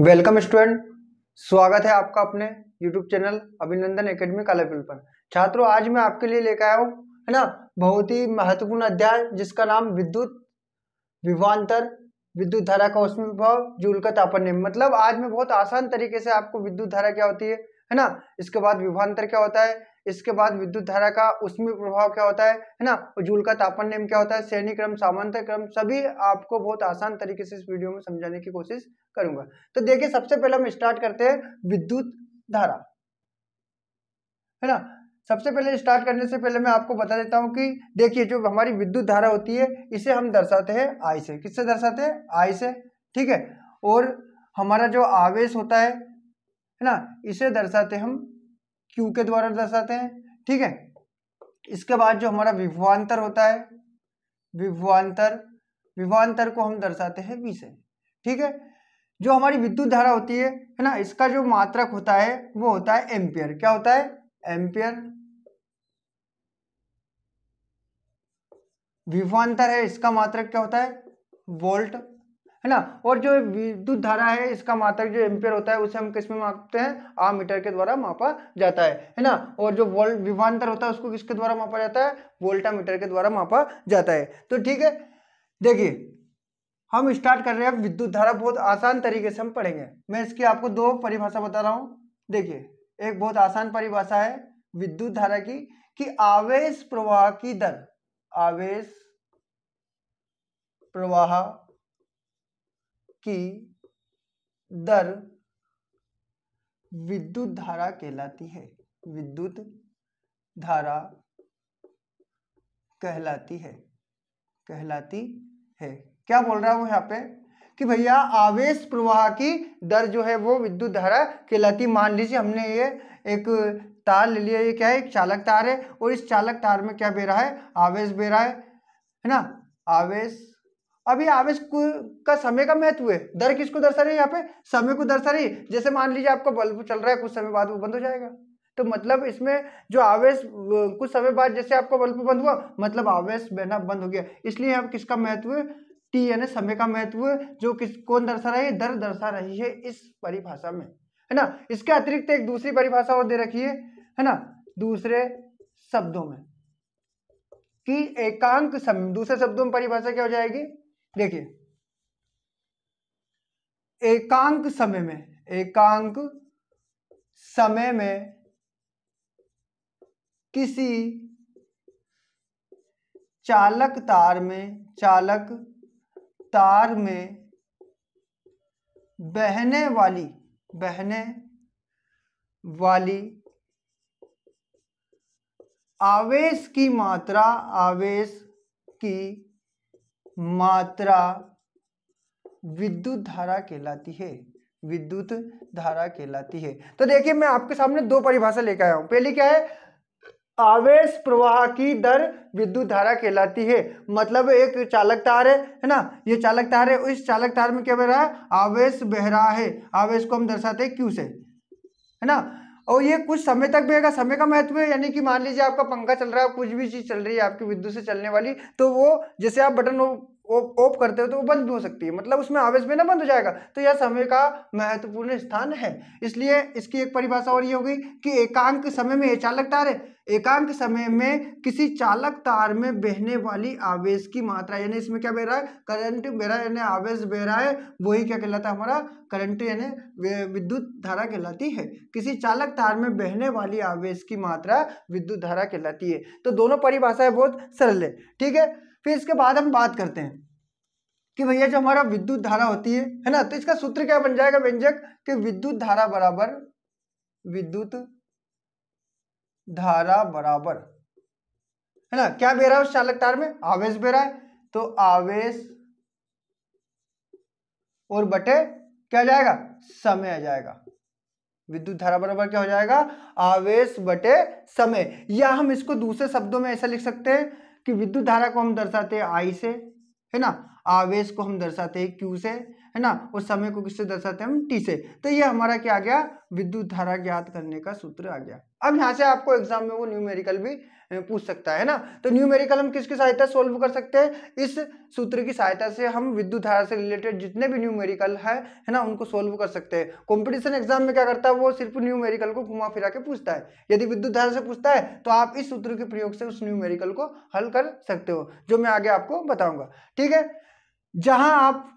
Welcome student, स्वागत है आपका अपने यूट्यूब चैनल अभिनंदन एकेडमी का लेवल पर। छात्रों, आज मैं आपके लिए लेकर आया हूँ है ना बहुत ही महत्वपूर्ण अध्याय जिसका नाम विद्युत विभवांतर, विद्युत धारा का ऊष्मीय प्रभाव, जूल का तापन नियम। मतलब आज मैं बहुत आसान तरीके से आपको विद्युत धारा क्या होती है ना, इसके बाद विभवांतर क्या होता है, इसके बाद विद्युत धारा का ऊष्मीय प्रभाव क्या होता है ना, और जूल का तापन नियम क्या होता है, श्रेणी क्रम, सामान्य क्रम, सभी आपको बहुत आसान तरीके से इस वीडियो में समझाने की कोशिश करूंगा। तो देखिए, सबसे पहले हम स्टार्ट करते हैं विद्युत धारा, है ना। सबसे पहले स्टार्ट करने से पहले मैं आपको बता देता हूं कि देखिए, जो हमारी विद्युत धारा होती है इसे हम दर्शाते हैं आई से। किससे दर्शाते हैं? आई से, ठीक है। और हमारा जो आवेश होता है ना, इसे दर्शाते हम क्यू के द्वारा दर्शाते हैं, ठीक है। इसके बाद जो हमारा विभवांतर होता है, विभवांतर को हम दर्शाते हैं वी से, ठीक है। जो हमारी विद्युत धारा होती है ना, इसका जो मात्रक होता है वो होता है एम्पियर। क्या होता है? एम्पियर। विभवांतर है, इसका मात्रक क्या होता है? वोल्ट, है ना। और जो विद्युत धारा है इसका मात्रक जो एम्पियर होता है उसे हम किस में मापते हैं? आमीटर के द्वारा मापा जाता है ना। और जो वोल्ट विभवांतर होता है उसको किसके द्वारा मापा जाता है? वोल्टामीटर के द्वारा मापा जाता है। तो ठीक है, देखिए हम स्टार्ट कर रहे हैं विद्युत धारा। बहुत आसान तरीके से हम पढ़ेंगे। मैं इसकी आपको दो परिभाषा बता रहा हूं। देखिए, एक बहुत आसान परिभाषा है विद्युत धारा की कि आवेश प्रवाह की दर, आवेश प्रवाह की दर विद्युत धारा कहलाती है। विद्युत धारा कहलाती है, क्या बोल रहा हूं यहाँ पे कि भैया आवेश प्रवाह की दर जो है वो विद्युत धारा कहलाती। मान लीजिए हमने ये एक तार ले लिया, ये क्या है? एक चालक तार है, और इस चालक तार में क्या बह रहा है? आवेश बह रहा है ना। आवेश, अभी आवेश का समय का महत्व है। दर किसको दर्शा रही है? यहाँ पे समय को दर्शा रही है। जैसे मान लीजिए आपका बल्ब चल रहा है, कुछ समय बाद वो बंद हो जाएगा, तो मतलब इसमें जो आवेश कुछ समय बाद जैसे आपका बल्ब बंद हुआ, मतलब आवेश बहना बंद हो गया। इसलिए अब किसका महत्व? टी यानी समय का महत्व, जो कौन दर्शा रही है? दर दर्शा रही है इस परिभाषा में, है ना। इसके अतिरिक्त एक दूसरी परिभाषा और दे रखी है ना, दूसरे शब्दों में कि एकांक समय। दूसरे शब्दों में परिभाषा क्या हो जाएगी? देखिए, एकांक समय में किसी चालक तार में बहने वाली आवेश की मात्रा विद्युत धारा कहलाती है। तो देखिए, मैं आपके सामने दो परिभाषा लेकर आया हूं। पहली क्या है? आवेश प्रवाह की दर विद्युत धारा कहलाती है। मतलब एक चालक तार है ना, ये चालक तार है, इस चालक तार में क्या बह रहा है? आवेश बह रहा है। आवेश को हम दर्शाते हैं क्यू से, है ना। और ये कुछ समय तक बहेगा। समय का महत्व है, यानी कि मान लीजिए आपका पंखा चल रहा है, कुछ भी चीज चल रही है आपकी विद्युत से चलने वाली, तो वो जैसे आप बटन ऑफ करते हो तो वो बंद भी हो सकती है, मतलब उसमें आवेश में ना बंद हो जाएगा। तो यह समय का महत्वपूर्ण स्थान है। इसलिए इसकी एक परिभाषा और ये होगी कि एकांक समय में, ये चालक तार है, एकांक समय में किसी चालक तार में बहने वाली आवेश की मात्रा, यानी इसमें क्या बह रहा है? करंट बह रहा है, यानी आवेश बह रहा है, वही क्या कहलाता है? हमारा करंट यानी विद्युत धारा कहलाती है। किसी चालक तार में बहने वाली आवेश की मात्रा विद्युत धारा कहलाती है। तो दोनों परिभाषाएं बहुत सरल है, ठीक है। फिर इसके बाद हम बात करते हैं कि भैया जो हमारा विद्युत धारा होती है ना, तो इसका सूत्र क्या बन जाएगा? व्यंजक कि विद्युत धारा बराबर, है ना, क्या बह रहा है उस चालक तार में? आवेश बह रहा है, तो आवेश और बटे क्या आ जाएगा? समय आ जाएगा। विद्युत धारा बराबर क्या हो जाएगा? आवेश बटे समय। या हम इसको दूसरे शब्दों में ऐसा लिख सकते हैं कि विद्युत धारा को हम दर्शाते हैं आई से, है ना, आवेश को हम दर्शाते हैं क्यू से, है ना, और समय को किससे दर्शाते हैं? हम टी से। तो ये हमारा क्या आ गया? विद्युत धारा ज्ञात करने का सूत्र आ गया। अब यहाँ से आपको एग्जाम में वो न्यूमेरिकल भी पूछ सकता है ना। तो न्यूमेरिकल हम किसकी सहायता से सोल्व कर सकते हैं, इस सूत्र की सहायता से हम विद्युत धारा से रिलेटेड जितने भी न्यूमेरिकल है ना उनको सोल्व कर सकते हैं। कंपटीशन एग्जाम में क्या करता है, वो सिर्फ न्यूमेरिकल को घुमा फिरा के पूछता है। यदि विद्युत धारा से पूछता है तो आप इस सूत्र के प्रयोग से उस न्यूमेरिकल को हल कर सकते हो, जो मैं आगे आपको बताऊंगा। ठीक है, जहां आप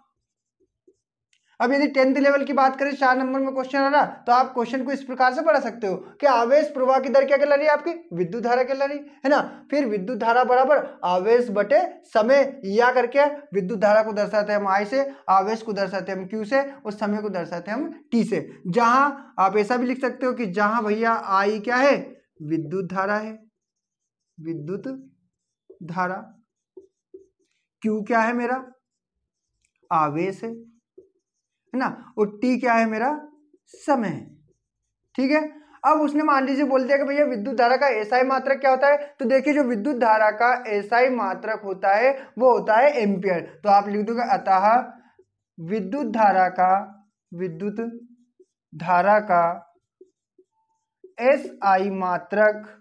अब यदि 10th लेवल की बात करें, 4 नंबर में क्वेश्चन आ रहा, तो आप क्वेश्चन को इस प्रकार से पढ़ सकते हो कि आवेश प्रवाह की दर क्या कहला रही है, आपकी विद्युत धारा कहला रही है ना। फिर विद्युत धारा बराबर आवेश बटे समय, या करके विद्युत धारा को दर्शाते हैं हम I से, आवेश को दर्शाते हैं हम Q से, और समय को दर्शाते हैं हम T से। जहां आप ऐसा भी लिख सकते हो कि जहां भैया I क्या है, विद्युत धारा है, विद्युत धारा, Q क्या है मेरा, आवेश है ना, और टी क्या है मेरा, समय है। ठीक है, अब उसने मान लीजिए बोल दिया कि भैया विद्युत धारा का एसआई मात्रक क्या होता है, तो देखिए जो विद्युत धारा का एसआई मात्रक होता है वो होता है एम्पियर। तो आप लिख दोगे अतः विद्युत धारा का एसआई मात्रक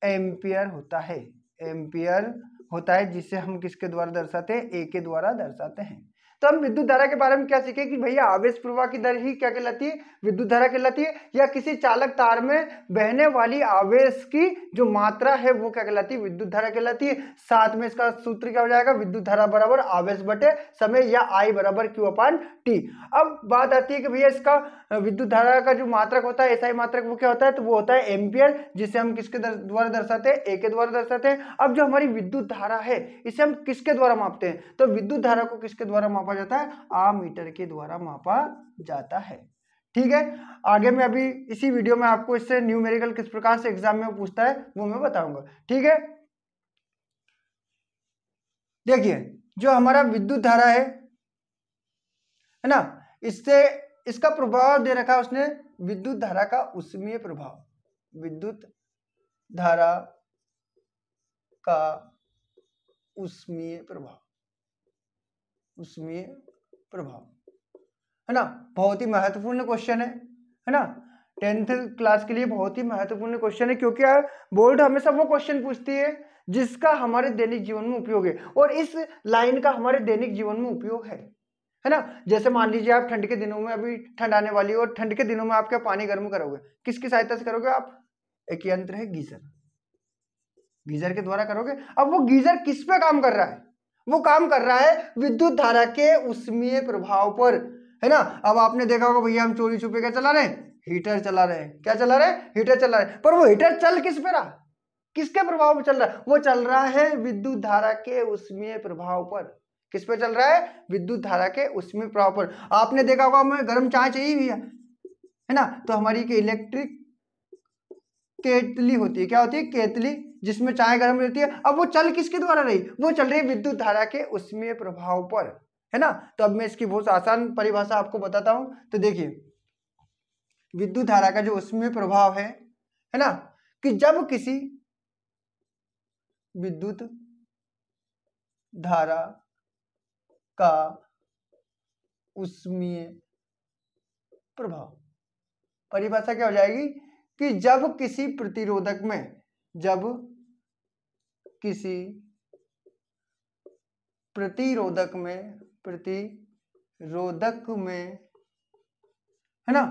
एम्पियर होता है, एम्पियर होता है, जिसे हम किसके द्वारा दर्शाते हैं, ए के द्वारा दर्शाते हैं। तो हम विद्युत धारा के बारे में क्या सीखे कि भैया आवेश प्रवाह की दर ही क्या कहलाती है, विद्युत धारा कहलाती है, या किसी चालक तार में बहने वाली आवेश की जो मात्रा है वो क्या कहलाती है, विद्युत धारा कहलाती है। साथ में इसका सूत्र क्या हो जाएगा, विद्युत धारा बराबर आवेश बटे समय, या आई बराबर क्यू अपान टी। अब बात आती है कि भैया इसका विद्युत धारा का जो मात्रक होता है, एसआई मात्रक, वो क्या होता है, तो वो होता है एम्पियर, जिसे हम किसके द्वारा दर्शाते हैं, ए के द्वारा दर्शाते हैं। अब जो हमारी विद्युत धारा है इसे हम किसके द्वारा मापते हैं, तो विद्युत धारा को किसके द्वारा मापा जाता है, आमीटर के द्वारा मापा जाता है। ठीक है, आगे मैं अभी इसी वीडियो में आपको इससे न्यूमेरिकल किस प्रकार से एग्जाम में पूछता है वो मैं बताऊंगा। ठीक है, देखिए जो हमारा विद्युत धारा है ना, इससे इसका प्रभाव दे रखा है उसने, विद्युत धारा का उष्मीय प्रभाव, विद्युत धारा का उष्मीय प्रभाव, उष्मीय प्रभाव है ना, बहुत ही महत्वपूर्ण क्वेश्चन है ना, 10th क्लास के लिए बहुत ही महत्वपूर्ण क्वेश्चन है, क्योंकि बोर्ड हमेशा वो क्वेश्चन पूछती है जिसका हमारे दैनिक जीवन में उपयोग है, और इस लाइन का हमारे दैनिक जीवन में उपयोग है ना। जैसे मान लीजिए आप ठंड के दिनों में, अभी ठंड आने वाली है, और ठंड के दिनों में आप क्या पानी गर्म करोगे, किसकी सहायता से करोगे आप, एक यंत्र है गीजर, गीजर के द्वारा करोगे। अब वो गीजर किस पे काम कर रहा है, वो काम कर रहा है विद्युत धारा के उष्मीय प्रभाव पर, है ना। अब आपने देखा होगा भैया हम चोरी छुपे क्या चला रहे हैं, हीटर चला रहे हैं, क्या चला रहे हैं, हीटर चला रहे हैं, पर वो हीटर चल किस पे रहा, किसके प्रभाव पर चल रहा है, वो चल रहा है विद्युत धारा के उष्मीय प्रभाव पर। किस पे चल रहा है, विद्युत धारा के उष्मीय प्रभाव पर। आपने देखा होगा हमें गर्म चाय चाहिए भैया, है ना, तो हमारी इलेक्ट्रिक केतली होती है, क्या होती है, केतली, जिसमें चाय गर्म रहती है। अब वो चल किसके द्वारा रही, वो चल रही है विद्युत धारा के उष्मीय प्रभाव पर, है ना। तो अब मैं इसकी बहुत आसान परिभाषा आपको बताता हूं। तो देखिए विद्युत धारा का जो उष्मीय प्रभाव है ना, कि जब किसी विद्युत धारा का उष्मीय प्रभाव, परिभाषा क्या हो जाएगी कि जब किसी प्रतिरोधक में, जब किसी प्रतिरोधक में है ना,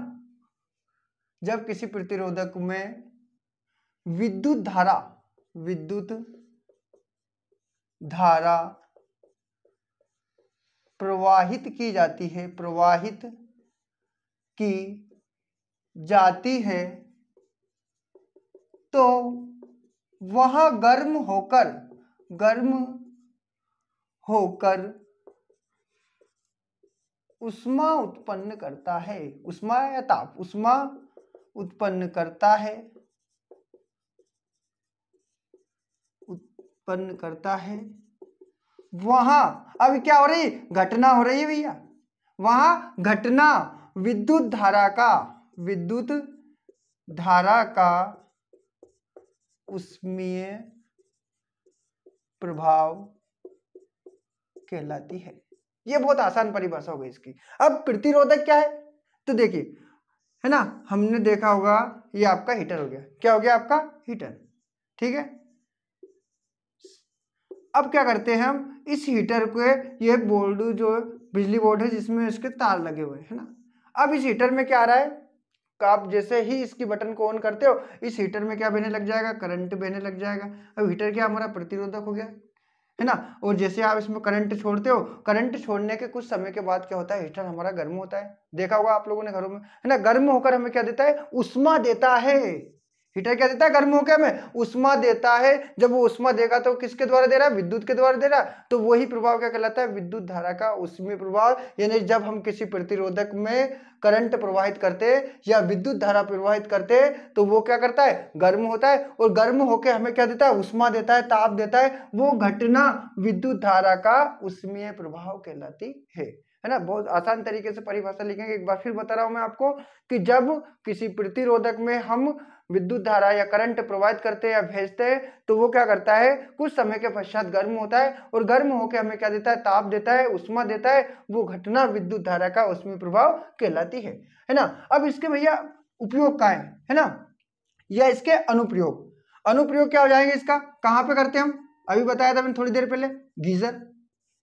जब किसी प्रतिरोधक में विद्युत धारा प्रवाहित की जाती है, प्रवाहित की जाती है, तो वह गर्म होकर उष्मा उत्पन्न करता है, उष्मा या ताप, उष्मा उत्पन्न करता है, उत्पन्न करता है। वहां अब क्या हो रही, घटना हो रही है भैया, वहां घटना विद्युत धारा का उष्मीय प्रभाव कहलाती है। ये बहुत आसान परिभाषा हो गई इसकी। अब प्रतिरोधक क्या है, तो देखिए है ना, हमने देखा होगा ये आपका हीटर हो गया। क्या हो गया आपका? हीटर। ठीक है, अब क्या करते हैं हम, इस हीटर को, ये बोर्ड जो बिजली बोर्ड है जिसमें इसके तार लगे हुए हैं ना, अब इस हीटर में क्या आ रहा है, आप जैसे ही इसकी बटन को ऑन करते हो इस हीटर में क्या बहने लग जाएगा, करंट बहने लग जाएगा। अब हीटर क्या हमारा प्रतिरोधक हो गया, है ना। और जैसे आप इसमें करंट छोड़ते हो, करंट छोड़ने के कुछ समय के बाद क्या होता है, हीटर हमारा गर्म होता है। देखा होगा आप लोगों ने घरों में, है ना, गर्म होकर हमें क्या देता है, उष्मा देता है। हीटर क्या देता है, गर्म होकर हमें उष्मा देता है। जब वो उष्मा देगा तो किसके द्वारा दे रहा है, विद्युत के द्वारा दे रहा है। तो वही प्रभाव क्या कहलाता है, विद्युत धारा का उष्मीय प्रभाव। यानी जब हम किसी प्रतिरोधक में करंट प्रवाहित करते या विद्युत धारा प्रवाहित करते तो वो क्या करता है, गर्म होता है। और गर्म होकर हमें क्या देता है, उष्मा देता है, ताप देता है। वो घटना विद्युत धारा का उष्मीय प्रभाव कहलाती है ना। बहुत आसान तरीके से परिभाषा लिखेंगे, एक बार फिर बता रहा हूं मैं आपको कि जब किसी प्रतिरोधक में हम विद्युत धारा या करंट प्रवाहित करते हैं या भेजते हैं तो वो क्या करता है, कुछ समय के पश्चात गर्म होता है। और गर्म होकर हमें क्या देता है, ताप देता है, उष्मा देता है। वो घटना विद्युत धारा का उष्मीय प्रभाव कहलाती है ना। अब इसके भैया उपयोग क्या है ना, या इसके अनुप्रयोग। अनुप्रयोग क्या हो जाएंगे इसका, कहाँ पे करते हैं हम, अभी बताया था मैंने थोड़ी देर पहले, गीजर।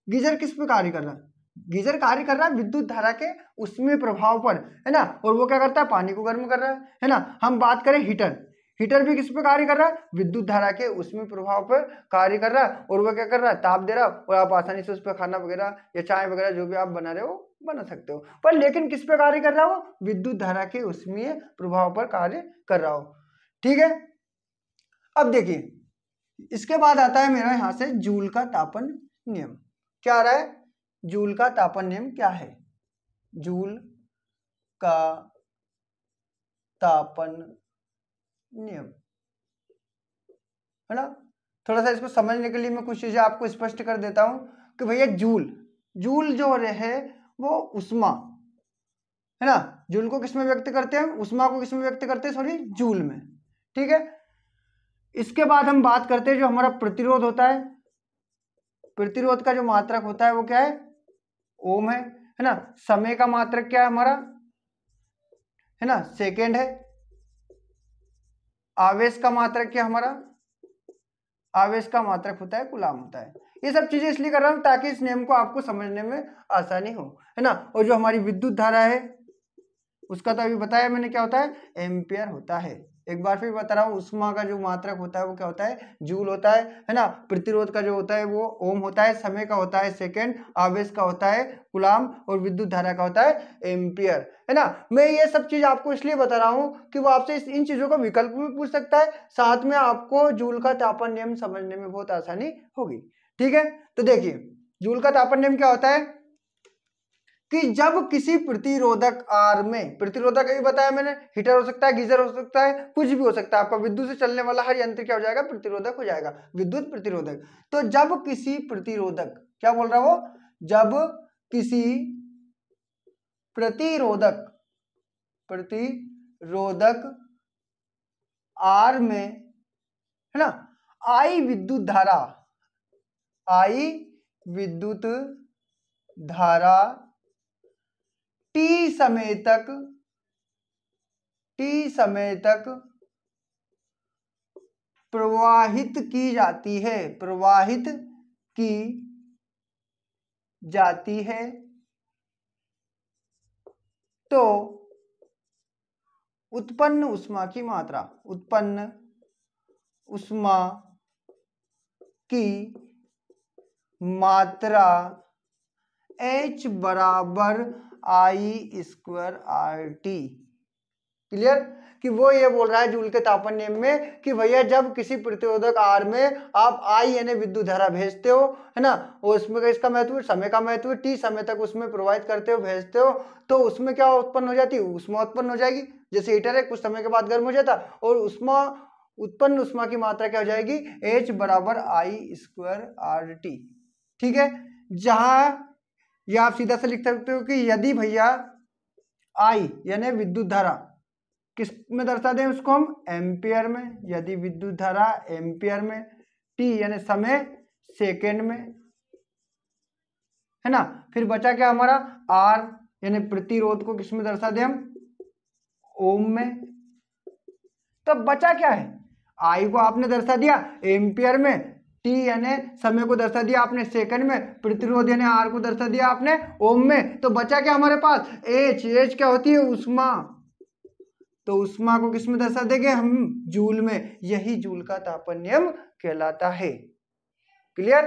गीजर किस पे कार्य कर रहा है, गीजर कार्य कर रहा है विद्युत धारा के उष्मीय प्रभाव पर, है ना। और वो क्या करता है, पानी को गर्म कर रहा है ना। हम बात करें हीटर, हीटर भी किस पे कार्य कर रहा है, विद्युत धारा के उष्मीय प्रभाव पर कार्य कर रहा है। और वो क्या कर रहा है, ताप दे रहा है। और आप आसानी से उस पर खाना वगैरह या चाय वगैरह जो भी आप बना रहे हो बना सकते हो। पर लेकिन किस पे कार्य कर रहा हो, विद्युत धारा के उष्मीय प्रभाव पर कार्य कर रहा हो। ठीक है, अब देखिए इसके बाद आता है मेरा यहां से जूल का तापन नियम। क्या आ रहा है, जूल का तापन नियम क्या है, जूल का तापन नियम, है ना। थोड़ा सा इसको समझने के लिए मैं कुछ चीजें आपको स्पष्ट कर देता हूं कि भैया जूल, जूल जो है वो उष्मा, है ना। जूल को किसमें व्यक्त करते हैं, उष्मा को किसमें व्यक्त करते हैं, सॉरी, जूल में। ठीक है, इसके बाद हम बात करते हैं जो हमारा प्रतिरोध होता है। प्रतिरोध का जो मात्रक होता है वो क्या है, ओम है ना। समय का मात्रक क्या है हमारा, है ना, सेकेंड है। आवेश का मात्रक क्या हमारा, आवेश का मात्रक होता है कूलाम होता है। ये सब चीजें इसलिए कर रहा हूं ताकि इस नियम को आपको समझने में आसानी हो, है ना। और जो हमारी विद्युत धारा है उसका तो अभी बताया मैंने क्या होता है, एम्पियर होता है। एक बार फिर बता रहा हूँ, उष्मा का जो मात्रक होता है वो क्या होता है, जूल होता है ना। प्रतिरोध का जो होता है वो ओम होता है, समय का होता है सेकेंड, आवेश का होता है कूलाम और विद्युत धारा का होता है एम्पियर, है ना। मैं ये सब चीज आपको इसलिए बता रहा हूँ कि वो आपसे इन चीजों का विकल्प भी पूछ सकता है, साथ में आपको जूल का तापन नियम समझने में बहुत आसानी होगी। ठीक है, तो देखिए जूल का तापन नियम क्या होता है कि जब किसी प्रतिरोधक आर में, प्रतिरोधक अभी बताया मैंने, हीटर हो सकता है, गीजर हो सकता है, कुछ भी हो सकता है, आपका विद्युत से चलने वाला हर यंत्र क्या हो जाएगा, प्रतिरोधक हो जाएगा, विद्युत प्रतिरोधक। तो जब किसी प्रतिरोधक, क्या बोल रहा वो, जब किसी प्रतिरोधक, प्रतिरोधक आर में, है ना, आई विद्युत धारा, आई विद्युत धारा टी समय तक, टी समय तक प्रवाहित की जाती है, प्रवाहित की जाती है, तो उत्पन्न उष्मा की मात्रा, उत्पन्न उष्मा की मात्रा H बराबर आई स्क्वायर आर टी। क्लियर, कि वो ये बोल रहा है जूल के तापन नियम में कि भैया जब किसी प्रतिरोधक आर में आप आई यानी विद्युत धारा भेजते हो, है ना, और उसमें इसका महत्व, समय का महत्व, टी समय तक उसमें प्रवाहित करते हो, भेजते हो, तो उसमें क्या उत्पन्न हो जाती है, उष्मा उत्पन्न हो जाएगी। जैसे हीटर है, कुछ समय के बाद गर्म हो जाता और उष्मा, उत्पन्न उष्मा की मात्रा क्या हो जाएगी, H बराबर आई स्क्वायर आर टी। ठीक है, जहां या आप सीधा से लिख सकते हो कि यदि भैया आई यानी विद्युत धारा, किस में दर्शा दें उसको हम, एम्पियर में, यदि विद्युत धारा एम्पियर में, टी यानी समय सेकेंड में, है ना। फिर बचा क्या हमारा, आर यानी प्रतिरोध को किस में दर्शा दें हम, ओम में। तो बचा क्या है, आई को आपने दर्शा दिया एम्पियर में, टी यानी समय को दर्शा दिया आपने सेकंड में, प्रतिरोध यानी आर को दर्शा दिया आपने ओम में। तो बचा क्या हमारे पास, एच। एच क्या होती है, उष्मा। तो उष्मा को किस में दर्शा देंगे हम, जूल में। यही जूल का तापन नियम कहलाता है। क्लियर,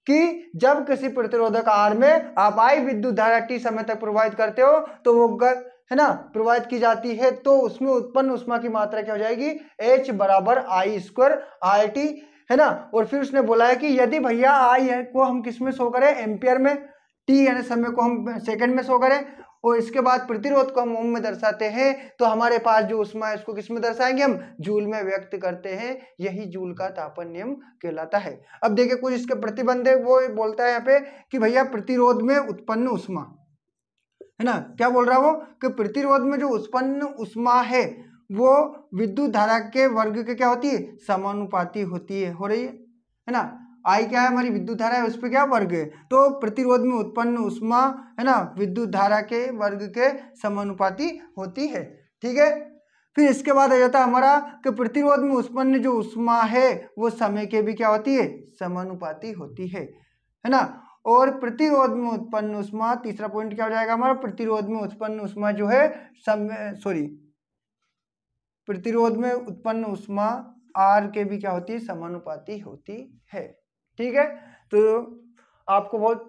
कि जब किसी प्रतिरोधक आर में आप आई विद्युत धारा टी समय तक प्रवाहित करते हो तो वो है ना प्रवाहित की जाती है, तो उसमें उत्पन्न उष्मा की मात्रा क्या हो जाएगी, H बराबर आई स्क्वायर आर टी, है ना। और फिर उसने बोला है कि यदि भैया आई को हम किस में शो करें, एम्पियर में, टी यानी समय को हम सेकंड में शो करें, और इसके बाद प्रतिरोध को हम ओम में दर्शाते हैं, तो हमारे पास जो उष्मा है इसको किस में दर्शाएंगे हम, जूल में व्यक्त करते हैं। यही जूल का तापन नियम कहलाता है। अब देखिए कुछ इसके प्रतिबंध है, वो बोलता है यहाँ पे कि भैया प्रतिरोध में उत्पन्न उष्मा, है ना, क्या बोल रहा है वो, कि प्रतिरोध में जो उत्पन्न उष्मा है वो विद्युत धारा के वर्ग के क्या होती है, समानुपाती होती है, हो रही है ना। आई क्या है, हमारी विद्युत धारा है, उस पर क्या वर्ग है, तो प्रतिरोध में उत्पन्न उष्मा, है ना, विद्युत धारा के वर्ग के समानुपाती होती है। ठीक है, फिर इसके बाद आ जाता है हमारा कि प्रतिरोध में उत्पन्न जो उष्मा है वो समय के भी क्या होती है, समानुपाती होती है ना। और प्रतिरोध में उत्पन्न उष्मा, तीसरा पॉइंट क्या हो जाएगा हमारा, प्रतिरोध में उत्पन्न उष्मा जो है प्रतिरोध में उत्पन्न उष्मा आर के भी क्या होती है, समानुपाती होती है। ठीक है, तो आपको बहुत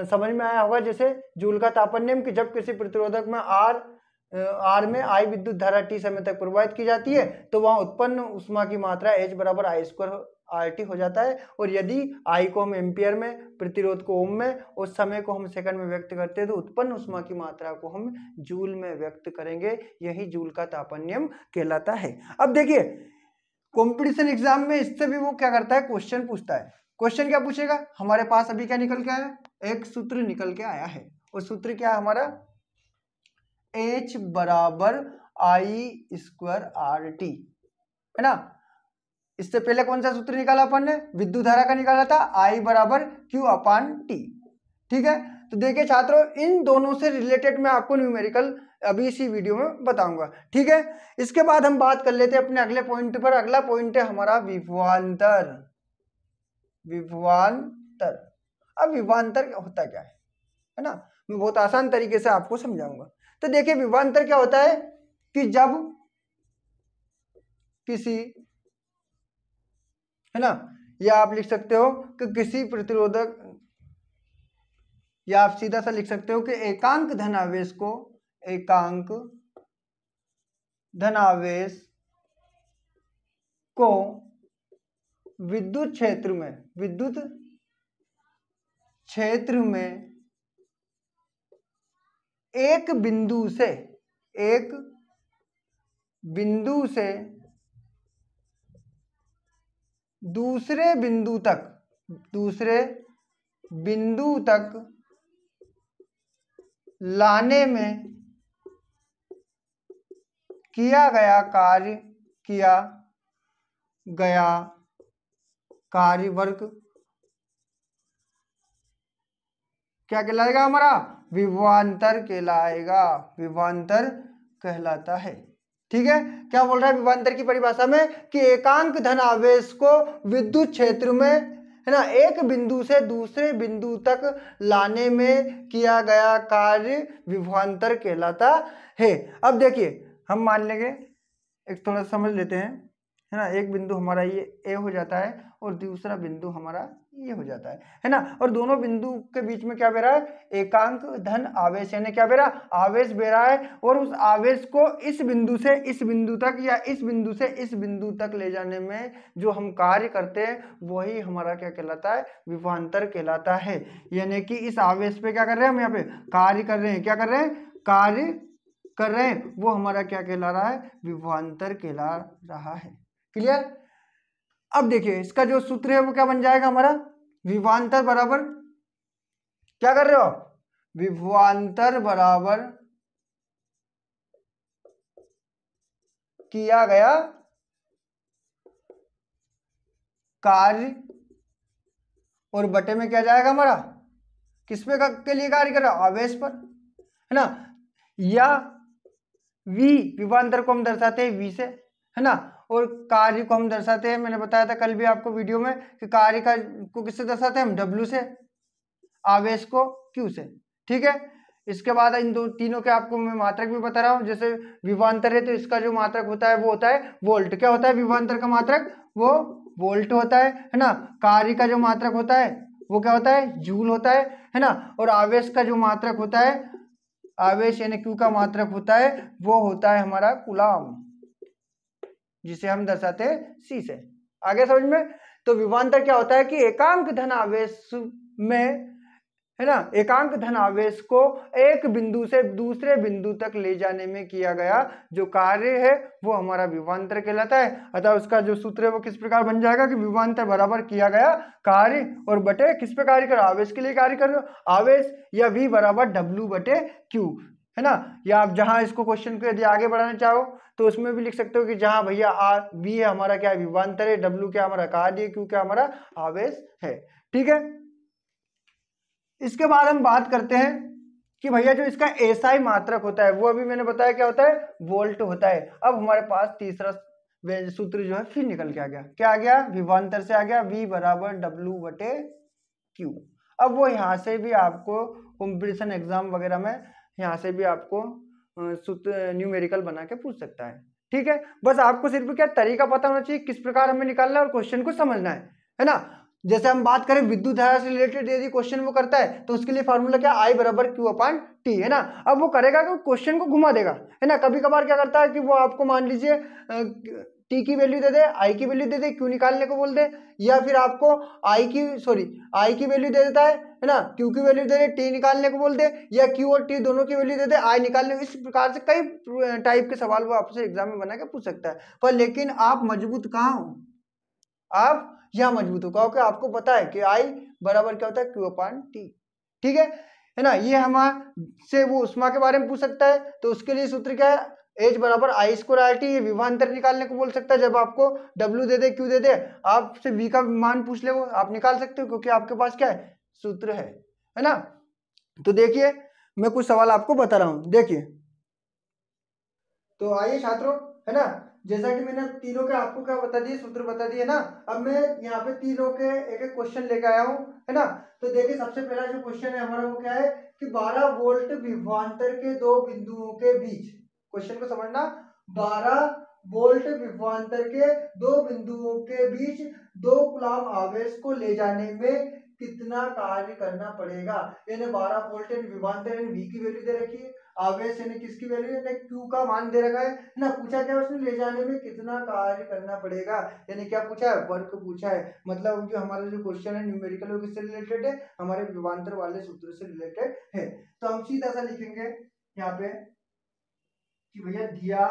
समझ में आया होगा जैसे जूल का तापन नियम कि जब किसी प्रतिरोधक में आर में आई विद्युत धारा टी समय तक प्रवाहित की जाती है तो वहां उत्पन्न उष्मा की मात्रा H बराबर आई स्क्वायर आर टी हो जाता है। और यदि आई को हम एम्पियर में, प्रतिरोध को ओम में और समय को हम सेकंड में व्यक्त करते हैं तो उत्पन्न उष्मा की मात्रा को हम जूल में व्यक्त करेंगे। यही जूल का तापन नियम कहलाता है। अब देखिए कंपटीशन एग्जाम में इससे भी वो क्या करता है, क्वेश्चन पूछता है। क्वेश्चन क्या पूछेगा, हमारे पास अभी क्या निकल के आया, एक सूत्र निकल के आया है। और सूत्र क्या है हमारा, H बराबर आई स्क्वायर आर टी, है ना। इससे पहले कौन सा सूत्र निकाला अपन ने, विद्युत धारा का निकाला था, I बराबर Q अपान टी। ठीक है, तो देखिए छात्रों इन दोनों से रिलेटेड मैं आपको न्यूमेरिकल अभी इसी वीडियो में बताऊंगा। ठीक है, इसके बाद हम बात कर लेते हैं अपने अगले पॉइंट पर। अगला पॉइंट है हमारा विभवांतर। विभवांतर, अब विभवांतर होता क्या है ना, मैं बहुत आसान तरीके से आपको समझाऊंगा। तो देखिए विभवांतर क्या होता है कि जब किसी, है ना, या आप लिख सकते हो कि किसी प्रतिरोधक, या आप सीधा सा लिख सकते हो कि एकांक धनावेश को, एकांक धनावेश को विद्युत क्षेत्र में, विद्युत क्षेत्र में एक बिंदु से, एक बिंदु से दूसरे बिंदु तक, दूसरे बिंदु तक लाने में किया गया कार्य, किया गया कार्यवर्ग क्या कहलाएगा हमारा, विभवांतर कहलाएगा, विभवांतर कहलाता है। ठीक है, क्या बोल रहा है विभवांतर की परिभाषा में कि एकांक धन आवेश को विद्युत क्षेत्र में, है ना, एक बिंदु से दूसरे बिंदु तक लाने में किया गया कार्य विभवांतर कहलाता है। अब देखिए हम मान लेंगे, एक थोड़ा समझ लेते हैं, है ना, एक बिंदु हमारा ये ए हो जाता है और दूसरा बिंदु हमारा ये हो जाता है ना। और दोनों बिंदु के बीच में क्या बह रहा है, एकांक धन आवेश, यानी क्या बह रहा, आवेश बह रहा है। और उस आवेश को इस बिंदु से इस बिंदु तक या इस बिंदु से इस बिंदु तक ले जाने में जो हम कार्य करते हैं वही हमारा क्या कहलाता है, विभवांतर कहलाता है। यानी कि इस आवेश पे क्या कर रहे हैं हम, यहाँ पे कार्य कर रहे हैं, क्या कर रहे हैं, कार्य कर रहे हैं, वो हमारा क्या कहला रहा है, विभवांतर कहला रहा है। क्लियर। अब देखिए इसका जो सूत्र है वो क्या बन जाएगा हमारा, विभवांतर बराबर क्या कर रहे हो आप, विभवांतर बराबर किया गया कार्य, और बटे में क्या जाएगा हमारा, किस पे के लिए कार्य कर रहा है, आवेश पर, है ना। या वी विभवांतर को हम दर्शाते हैं वी से, है ना, और कार्य को हम दर्शाते हैं, मैंने बताया था कल भी आपको वीडियो में कि कार्य का को किससे दर्शाते हैं हम, डब्ल्यू से, आवेश को क्यू से। ठीक है, इसके बाद इन दो तीनों के आपको मैं मात्रक भी बता रहा हूँ। जैसे विभवांतर है तो इसका जो मात्रक होता है वो होता है वोल्ट। क्या होता है विभवांतर का मात्रक, वो वोल्ट होता है ना। कार्य का जो मात्रक होता है वो क्या होता है, जूल होता है ना। और आवेश का जो मात्रक होता है, आवेश यानी क्यू का मात्रक होता है वो होता है हमारा कूलाम, जिसे हम दर्शाते हैं सी से। आगे समझ में। तो विभवांतर क्या होता है कि एकांक धन आवेश में, है ना, एकांक धन आवेश को एक बिंदु से दूसरे बिंदु तक ले जाने में किया गया जो कार्य है वो हमारा विभवांतर कहलाता है। अतः उसका जो सूत्र है वो किस प्रकार बन जाएगा कि विभवांतर बराबर किया गया कार्य और बटे किस पे कार्य करो, आवेश के लिए कार्य कर रहे हो, आवेश, या V बराबर W बटे Q, है ना। या आप जहां इसको क्वेश्चन को यदि आगे बढ़ाना चाहो तो उसमें भी लिख सकते हो कि जहां भैया V है हमारा क्या है विभवांतर है, W क्या हमारा कार्य है, Q क्या हमारा आवेश है। ठीक है, इसके बाद हम बात करते हैं कि भैया जो इसका एसआई मात्रक होता है वो अभी मैंने बताया क्या होता है, वोल्ट होता है। अब हमारे पास तीसरा सूत्र जो है फिर निकल के आ गया, क्या आ गया, विभवांतर से आ गया V बराबर W बटे Q। अब वो यहाँ से भी आपको कॉम्पिटिशन एग्जाम वगैरह में यहाँ से भी आपको सूत्र न्यूमेरिकल बना के पूछ सकता है। ठीक है, बस आपको सिर्फ क्या तरीका पता होना चाहिए किस प्रकार हमें निकालना है और क्वेश्चन को समझना है ना। जैसे हम बात करें विद्युत धारा से रिलेटेड यदि क्वेश्चन वो करता है तो उसके लिए फॉर्मूला क्या, I बराबर Q अपान T, है ना। अब वो करेगा कि क्वेश्चन को घुमा देगा, है ना। कभी कभार क्या करता है कि वो आपको मान लीजिए T की वैल्यू दे दे, I की वैल्यू दे दे, Q निकालने को बोल दे, या फिर आपको I की वैल्यू दे देता है ना, Q की वैल्यू दे दे, T निकालने को बोल दे, या Q और T दोनों की वैल्यू दे दे, I निकालने को। इस प्रकार से कई टाइप के सवाल वो आपसे एग्जाम में बना के पूछ सकता है। पर लेकिन आप मजबूत कहाँ हो, आप यह मजबूत हो क्योंकि आपको पता है कि I बराबर क्या होता है Q अपान T। ठीक है ना। ये हमारे से वो उष्मा के बारे में पूछ सकता है तो उसके लिए सूत्र क्या है, H बराबर I स्क्वायर RT। ये विभवांतर निकालने को बोल सकता है, जब आपको W दे दे Q दे दे आपसे V का मान पूछ ले वो आप निकाल सकते हो क्योंकि आपके पास क्या है, सूत्र है ना। तो देखिए मैं कुछ सवाल आपको बता रहा हूं, देखिए। तो आइए छात्रों, है ना, जैसा कि मैंने तीनों के आपको क्या बता दिए, सूत्र बता दिए ना। अब मैं यहाँ पे तीनों के एक एक क्वेश्चन लेकर आया हूँ, है ना। तो देखिए सबसे पहला जो क्वेश्चन है हमारा वो क्या है कि 12 वोल्ट विभवांतर के दो बिंदुओं के बीच, क्वेश्चन को समझना, 12 वोल्ट विभवांतर के दो बिंदुओं के बीच 2 कूलम आवेश को ले जाने में कितना कार्य करना पड़ेगा। यानी 12 वोल्ट विभवांतर यानी V की वैल्यू दे रखी है, आवेश यानी किसकी वैल्यू यानी Q का मान दे रखा है ना। पूछा क्या उसने, ले जाने में कितना कार्य करना पड़ेगा, यानी क्या पूछा है, वर्क पूछा है। मतलब जो हमारा जो क्वेश्चन है न्यूमेरिकल वो किससे रिलेटेड है, हमारे विभवांतर वाले सूत्र से रिलेटेड है। तो हम सीधा सा लिखेंगे यहाँ पे कि भैया दिया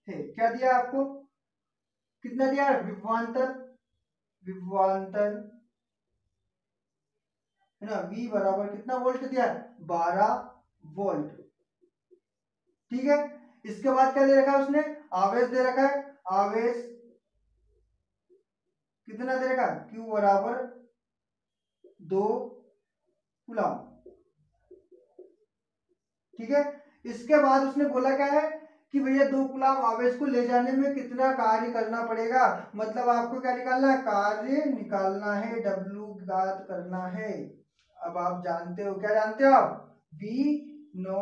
है, क्या दिया आपको, कितना दिया है, विभवांतर है ना, V बराबर कितना वोल्ट दिया है, 12 वोल्ट। ठीक है, इसके बाद क्या दे रखा है उसने, आवेश दे रखा है, आवेश कितना दे रखा है, Q बराबर 2 कूलम। ठीक है, इसके बाद उसने बोला क्या है कि भैया 2 कूलम आवेश को ले जाने में कितना कार्य करना पड़ेगा। मतलब आपको क्या निकालना है, कार्य निकालना है, W ज्ञात करना है। अब आप जानते हो, क्या जानते हो आप, वी नो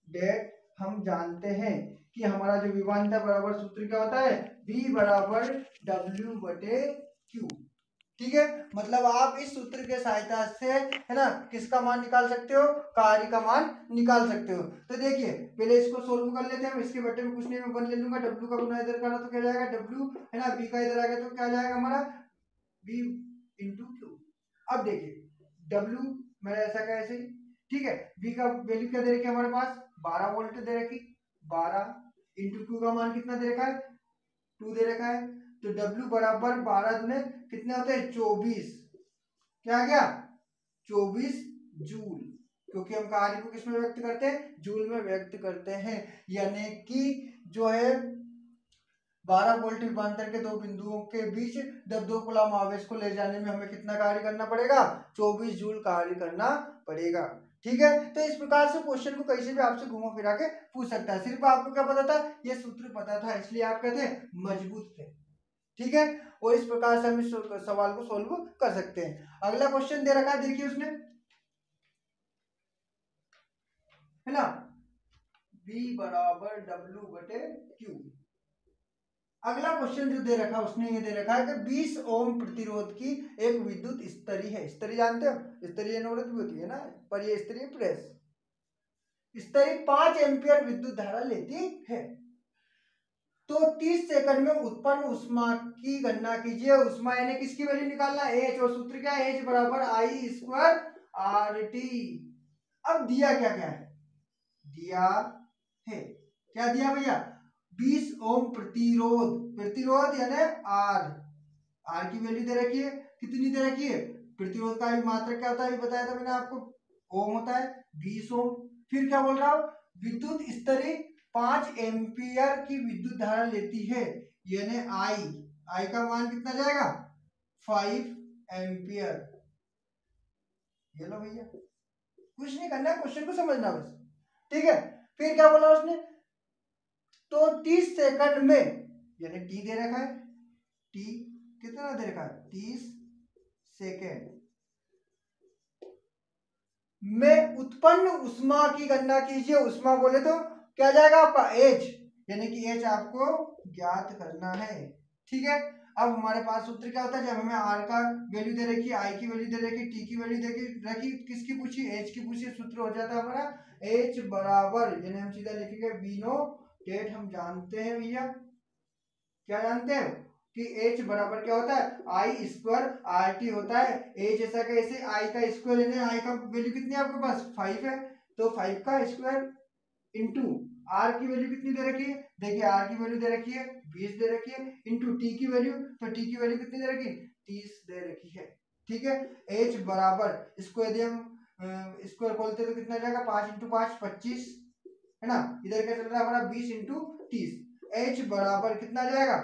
डेट हम जानते हैं कि हमारा जो विभवांतर बराबर सूत्र क्या होता है, V बराबर W बटे Q। ठीक है, मतलब आप इस सूत्र के सहायता से, है ना, किसका मान निकाल सकते हो, कार्य का मान निकाल सकते हो। तो देखिए पहले इसको सोल्व कर लेते हैं हम, इसके बटे में कुछ नहीं, मैं 1 ले लूंगा, W का गुना इधर करा तो क्या जाएगा W, है ना, V का इधर आ गया तो क्या जाएगा हमारा V इंटू Q। अब देखिए W मैंने ऐसा कहा ऐसे ही, ठीक है, V का वैल्यू क्या दे रखी है हमारे पास, 12 वोल्ट दे रखी, 12 इंटू Q का मान कितना दे रखा है, 2 दे रखा है। तो W बराबर 12 दुने कितने होते हैं, 24, क्या आ गया 24 जूल, क्योंकि हम कार्य को किस में व्यक्त करते हैं, जूल में व्यक्त करते हैं। यानी कि जो है 12 वोल्ट विभवांतर के दो बिंदुओं के बीच जब 2 कूलम आवेश को ले जाने में हमें कितना कार्य करना पड़ेगा, 24 जूल कार्य करना पड़ेगा। ठीक है, तो इस प्रकार से क्वेश्चन को कहीं से भी आपसे घुमा फिरा के पूछ सकता है। सिर्फ आपको क्या पता था, ये सूत्र पता था, इसलिए आप कहते हैं मजबूत थे। ठीक है, और इस प्रकार से हम इस सवाल को सोल्व कर सकते हैं। अगला क्वेश्चन दे रखा है, देखिए उसने, है ना, B बराबर W/Q। अगला क्वेश्चन जो दे रखा है उसने ये दे रखा है कि 20 ओम प्रतिरोध की एक विद्युत स्तरी है। स्तरी जानते हो, स्तरीय नवरत भी होती है ना, पर ये स्तरीय प्रेस, स्तरी 5 एम्पियर विद्युत धारा लेती है। तो 30 सेकंड में उत्पन्न उष्मा की गणना कीजिए। उष्मा यानी किसकी वैल्यू निकालना है, H, और सूत्र क्या है, H बराबर I² RT। अब दिया क्या क्या है, दिया है, क्या दिया भैया, 20 ओम प्रतिरोध, प्रतिरोध यानी आर की वैल्यू दे रखी है, कितनी दे रखी है, प्रतिरोध का भी मात्रक क्या होता है बताया था मैंने आपको, ओम होता है 20 ओम। फिर क्या बोल रहा हूं, विद्युत स्तरी 5 एम्पियर की विद्युत धारा लेती है, यानी आई का मान कितना जाएगा, 5 एम्पियर। ये लो भैया, कुछ नहीं करना है, क्वेश्चन को समझना बस। ठीक है, फिर क्या बोला उसने, तो 30 सेकंड में, यानी टी दे रखा है, टी कितना दे रखा है, 30 सेकंड में उत्पन्न उष्मा की गणना कीजिए। उष्मा बोले तो क्या जाएगा आपका एच, यानी कि एच आपको ज्ञात करना है। ठीक है, अब हमारे पास सूत्र क्या होता है, जब हमें आर का वैल्यू दे रखी, आई की वैल्यू दे रखी, टी की वैल्यू दे रखी, किसकी पूछी, एच की पूछी, सूत्र हो जाता है हमारा एच बराबर, यानी हम सीधा लिखेंगे वी नो डेट। हम जानते हैं भैया, क्या जानते हैं कि H बराबर क्या होता है, I² RT होता है। H ऐसा कैसे, I का स्क्वायर, यानी I का वैल्यू कितनी है आपके पास 5 है, तो 5 का स्क्वायर इंटू R की वैल्यू कितनी दे रखी है, देखिए R की वैल्यू दे रखी है 20 दे रखी है, इंटू T की वैल्यू, तो T की वैल्यू कितनी दे रखी है 30 दे रखी है। ठीक है, H बराबर, इसको यदि हम स्क्वायर खोलते तो कितना जाएगा, 5 × 5 25, है ना, इधर क्या चल रहा है हमारा 20 × 30, H बराबर कितना जाएगा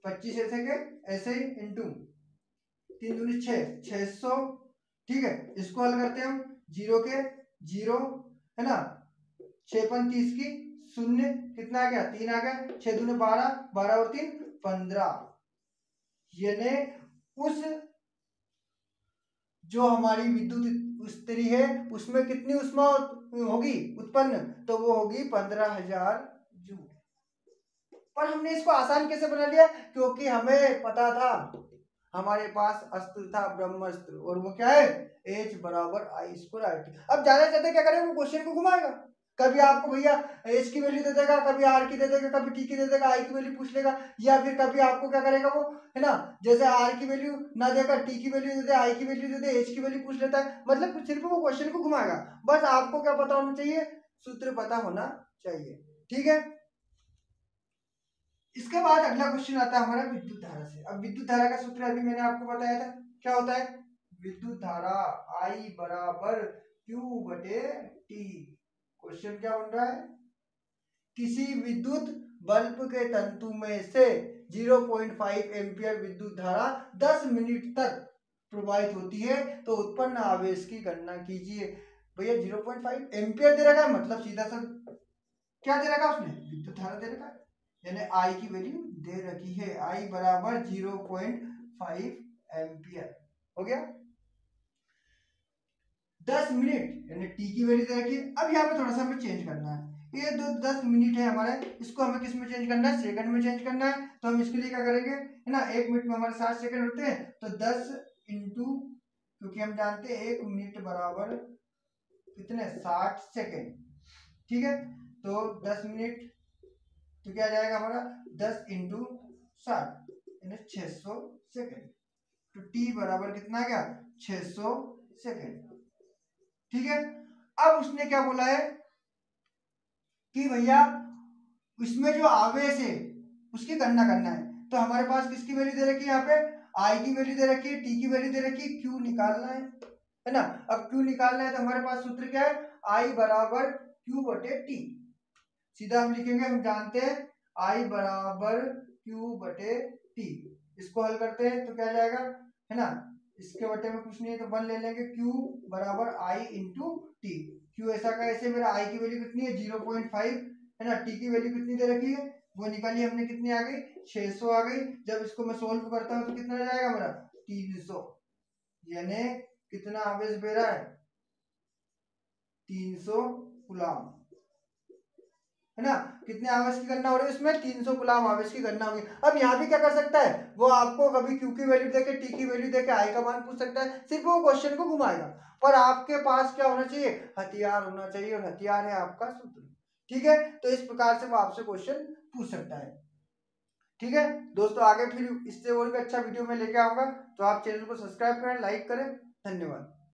25 ऐसे के ऐसे ही, इंटू 3 दूनी 6, 600। ठीक है, इसको हल करते हैं हम, 0 के 0, है ना, 6 × 30 की 0, कितना आ गया 3 आ गया, 6 दूनी 12, 12 और 3 15, यानी उस जो हमारी विद्युत स्तरी है उसमें कितनी उष्मा होगी उत्पन्न, तो वो होगी 15,000 जूल। पर हमने इसको आसान कैसे बना लिया, क्योंकि हमें पता था, हमारे पास अस्त्र था ब्रह्मास्त्र, और वो क्या है H बराबर I² RT। अब ज्यादा से ज्यादा क्या करेगा, वो क्वेश्चन को घुमाएगा, कभी आपको भैया H की वैल्यू दे देगा, कभी R की दे देगा, कभी T की दे देगा, I की वैल्यू पूछ लेगा, या फिर कभी आपको क्या करेगा वो, है ना, जैसे R की वैल्यू ना देकर T की वैल्यू दे दे, I की वैल्यू दे दे, H की वैल्यू पूछ लेता है, मतलब सिर्फ वो क्वेश्चन को घुमाएगा। बस आपको क्या पता होना चाहिए, सूत्र पता होना चाहिए। ठीक है, इसके बाद अगला क्वेश्चन आता है हमारा विद्युत धारा से। अब विद्युत धारा का सूत्र अभी मैंने आपको बताया था, क्या होता है, विद्युत धारा I बराबर Q/T। क्वेश्चन क्या बन रहा है, किसी विद्युत बल्ब के तंतु में से 0.5 एम्पियर विद्युत धारा 10 मिनट तक प्रवाहित होती है, तो उत्पन्न आवेश की गणना कीजिए। भैया 0.5 एम्पियर दे रखा है, मतलब सीधा सा क्या दे रखा है उसने, विद्युत धारा दे रखा है, यानी आई की वैल्यू दे रखी है, आई बराबर 0.5 एम्पियर हो गया। 10 मिनट यानी टी की वैल्यू दे रखी है। अब यहाँ पे थोड़ा सा हमें चेंज करना है, ये 10 मिनट है हमारे, इसको हमें किस में चेंज करना है, सेकंड में चेंज करना है। तो हम इसके लिए क्या करेंगे, है ना, 1 मिनट में हमारे 60 सेकंड होते हैं, तो 10 इंटू, क्योंकि हम जानते हैं 1 मिनट बराबर कितने 60 सेकंड। ठीक है, तो 10 मिनट तो क्या जाएगा हमारा 10 इंटू 60 यानी 600 सेकेंड, तो टी बराबर कितना आ गया 600 सेकेंड। ठीक है, अब उसने क्या बोला है कि भैया इसमें जो आवेश है उसकी गणना करना है, तो हमारे पास किसकी वैल्यू दे रखी है, यहाँ पे आई की वैल्यू दे रखी है, टी की वैल्यू दे रखी है, क्यू निकालना है ना। अब क्यू निकालना है तो हमारे पास सूत्र क्या है, आई बराबर Q/T। सीधा हम लिखेंगे, हम जानते हैं I बराबर Q/T। इसको हल करते हैं तो क्या जाएगा, है ना, इसके बटे में कुछ नहीं है तो 1 ले लेंगे, Q बराबर I इंटू टी। क्यू ऐसा का ऐसे मेरा आई की वैल्यू कितनी है 0.5 है ना, टी की वैल्यू कितनी दे रखी है वो निकाली हमने, कितनी आ गई 600 आ गई। जब इसको मैं सोल्व करता हूँ तो कितना आ जाएगा मेरा 300, यानी कितना आवेश बह रहा है 300 कूलम, है ना। कितने आवेश की गणना हो रही है इसमें 300 कूलम आवेश की गणना होगी। अब यहाँ भी क्या कर सकता है वो, आपको कभी क्यू की वैल्यू देके टी की वैल्यू देके आई का मान पूछ सकता है, सिर्फ वो क्वेश्चन को घुमाएगा। पर आपके पास क्या होना चाहिए, हथियार होना चाहिए, और हथियार है आपका सूत्र। ठीक है, तो इस प्रकार से वो आपसे क्वेश्चन पूछ सकता है। ठीक है दोस्तों, आगे फिर इससे और भी अच्छा वीडियो में लेके आऊंगा, तो आप चैनल को सब्सक्राइब करें, लाइक करें। धन्यवाद।